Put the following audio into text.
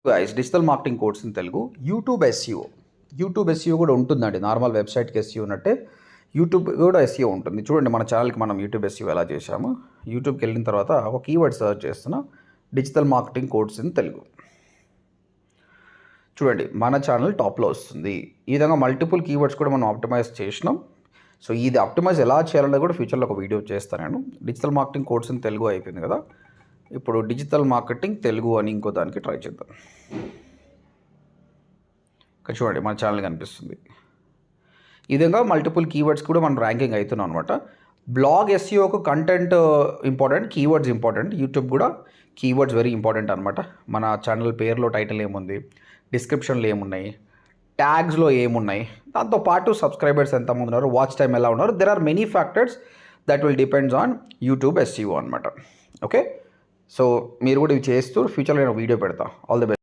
Guys digital marketing course in Telugu YouTube SEO కూడా ఉంటుందండి. Normal వెబ్సైట్కి ఎస్ఈఓ ఉన్నట్టే యూట్యూబ్ కూడా ఎస్ఈఓ ఉంటుంది. చూడండి మన ఛానల్కి మనం యూట్యూబ్ ఎస్ఈఓ ఎలా చేసాము. యూట్యూబ్కి వెళ్ళిన తర్వాత ఒక కీవర్డ్ సర్చ్ చేస్తున్నా, digital marketing course in Telugu. చూడండి మన ఛానల్ టాప్లో వస్తుంది. ఈ విధంగా మల్టిపుల్ కీవర్డ్స్ కూడా మనం ఆప్టిమైజ్ చేసినాం. సో ఇది ఆప్టిమైజ్ ఎలా చేయాలనేది కూడా ఫ్యూచర్లో ఒక వీడియో చేస్తాను నేను. Digital marketing course in Telugu అయిపోయింది కదా, ఇప్పుడు డిజిటల్ మార్కెటింగ్ తెలుగు అని ఇంకో దానికి ట్రై చేద్దాం. ఇక్కడ చూడండి మన ఛానల్ కనిపిస్తుంది. ఈ విధంగా మల్టిపుల్ కీవర్డ్స్ కూడా మనం ర్యాంకింగ్ అవుతున్నాం అనమాట. బ్లాగ్ ఎస్ఈఓకు content important, keywords important. YouTube కూడా కీవర్డ్స్ వెరీ ఇంపార్టెంట్ అనమాట. మన ఛానల్ పేరులో టైటిల్ ఏముంది, డిస్క్రిప్షన్లో ఏమున్నాయి, ట్యాగ్స్లో ఏమున్నాయి, దాంతోపాటు సబ్స్క్రైబర్స్ ఎంతమంది ఉన్నారు, వాచ్ టైం ఎలా ఉన్నారు. There are many factors that will depends on YouTube SEO అనమాట. ఓకే, సో మీరు కూడా ఇవి చేస్తూ ఫ్యూచర్లో నేను వీడియో పెడతా. All the best.